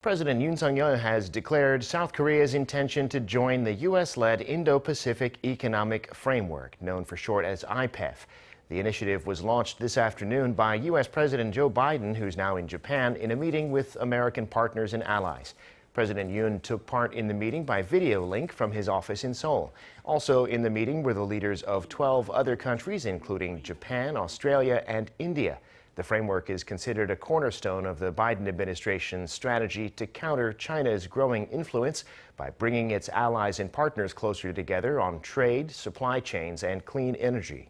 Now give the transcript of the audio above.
President Yoon Suk-yeol has declared South Korea's intention to join the U.S.-led Indo-Pacific Economic Framework, known for short as IPEF. The initiative was launched this afternoon by U.S. President Joe Biden, who's now in Japan, in a meeting with American partners and allies. President Yoon took part in the meeting by video link from his office in Seoul. Also in the meeting were the leaders of 12 other countries, including Japan, Australia, and India. The framework is considered a cornerstone of the Biden administration's strategy to counter China's growing influence by bringing its allies and partners closer together on trade, supply chains, and clean energy.